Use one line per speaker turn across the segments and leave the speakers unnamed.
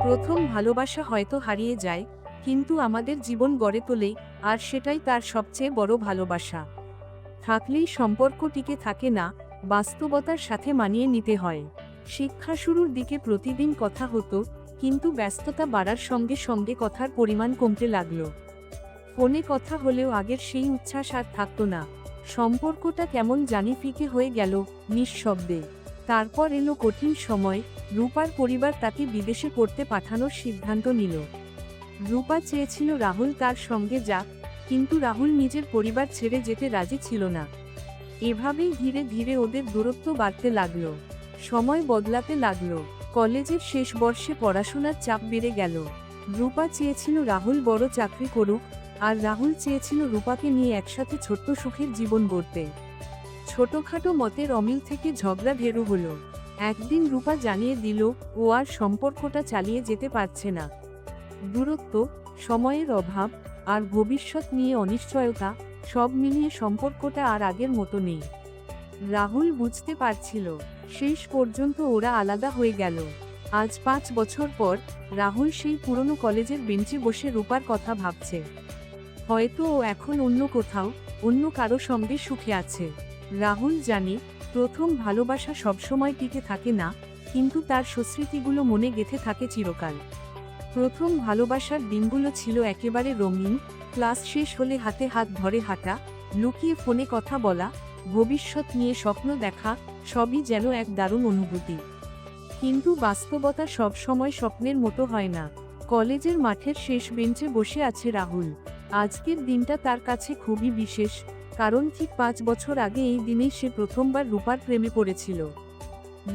প্রথম ভালোবাসা হয়তো হারিয়ে যায়, কিন্তু আমাদের জীবন গড়ে তোলে, আর সেটাই তার সবচেয়ে বড় ভালোবাসা। থাকলেই সম্পর্ক টিকে থাকে না, বাস্তবতার সাথে মানিয়ে নিতে হয়। শিক্ষা শুরুর দিকে প্রতিদিন কথা হতো, কিন্তু ব্যস্ততা বাড়ার সঙ্গে সঙ্গে কথার পরিমাণ কমতে লাগলো। ফোনে কথা হলেও আগের সেই উচ্ছ্বাস আর থাকতো না। সম্পর্কটা কেমন জানি ফিকে হয়ে গেল, নিঃশব্দে। তারপর এলো কঠিন সময়। রূপার পরিবার তাকে বিদেশে পড়তে পাঠানোর সিদ্ধান্ত নিল। রূপা চেয়েছিল রাহুল তার সঙ্গে যাক, কিন্তু রাহুল নিজের পরিবার ছেড়ে যেতে রাজি ছিল না। এভাবেই ধীরে ধীরে ওদের দূরত্ব বাড়তে লাগলো। সময় বদলাতে লাগলো। কলেজের শেষ বর্ষে পড়াশোনার চাপ বেড়ে গেল। রূপা চেয়েছিল রাহুল বড় চাকরি করুক, আর রাহুল চেয়েছিল রূপাকে নিয়ে একসাথে ছোট্ট সুখের জীবন গড়তে। ছোটখাটো মতের অমিল থেকে ঝগড়া ঢেরু হলো। একদিন রূপা জানিয়ে দিল ও আর সম্পর্কটা চালিয়ে যেতে পারছে না। দূরত্ব, সময়ের অভাব, আর ভবিষ্যৎ নিয়ে অনিশ্চয়তা, সব মিলিয়ে সম্পর্কটা আর আগের মতো নেই। রাহুল বুঝতে পারছিল, শেষ পর্যন্ত ওরা আলাদা হয়ে গেল। আজ 5 বছর পর রাহুল সেই পুরনো কলেজের বেঞ্চে বসে রূপার কথা ভাবছে। হয়তো ও এখন অন্য কোথাও, অন্য কারো সঙ্গে সুখে আছে। রাহুল জানে, প্রথম ভালোবাসা সবসময় টিকে থাকে না, কিন্তু তার সুস্মৃতিগুলো মনে গেঁথে থাকে চিরকাল। প্রথম ভালোবাসার দিনগুলো ছিল একেবারে রঙিন। ক্লাস শেষ হলে হাতে হাত ধরে হাঁটা, লুকিয়ে ফোনে কথা বলা, ভবিষ্যৎ নিয়ে স্বপ্ন দেখা, সবই যেন এক দারুণ অনুভূতি। কিন্তু বাস্তবতা সব সময় স্বপ্নের মতো হয় না। কলেজের মাঠের শেষ বেঞ্চে বসে আছে রাহুল। আজকের দিনটা তার কাছে খুবই বিশেষ, কারণ ঠিক 5 বছর আগে এই দিনেই সে প্রথমবার রূপার প্রেমে পড়েছিল।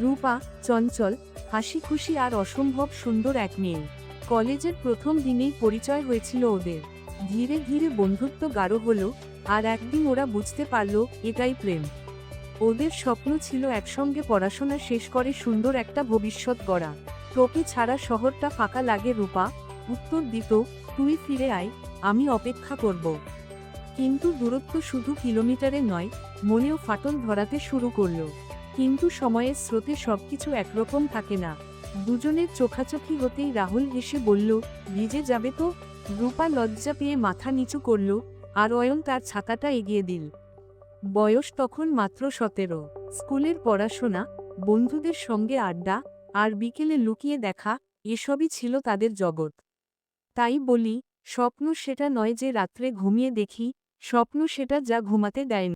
রূপা, চঞ্চল, হাসি খুশি আর অসম্ভব সুন্দর এক মেয়ে। কলেজের প্রথম দিনেই পরিচয় হয়েছিল ওদের। ধীরে ধীরে বন্ধুত্ব গাঢ় হলো, আর একদিন ওরা বুঝতে পারল এটাই প্রেম। ওদের স্বপ্ন ছিল একসঙ্গে পড়াশোনা শেষ করে সুন্দর একটা ভবিষ্যৎ গড়া। তোকে ছাড়া শহরটা ফাঁকা লাগে রূপা উত্তর দিত, তুই ফিরে আয়, আমি অপেক্ষা করব। কিন্তু দূরত্ব শুধু কিলোমিটারে নয়, মনেও ফাটল ধরাতে শুরু করলো। কিন্তু সময়ের স্রোতে সবকিছু একরকম থাকে না। দুজনের চোখাচোখি হতেই রাহুল হেসে বলল, ভিজে যাবে তো? রূপা লজ্জা পেয়ে মাথা নিচু করল, আর অয়ন তার ছাতাটা এগিয়ে দিল। বয়স তখন মাত্র 17। স্কুলের পড়াশোনা, বন্ধুদের সঙ্গে আড্ডা, আর বিকেলে লুকিয়ে দেখা, এসবই ছিল তাদের জগৎ। তাই বলি, স্বপ্ন সেটা নয় যে রাত্রে ঘুমিয়ে দেখি, স্বপ্ন সেটা যা ঘুমাতে দেয় না।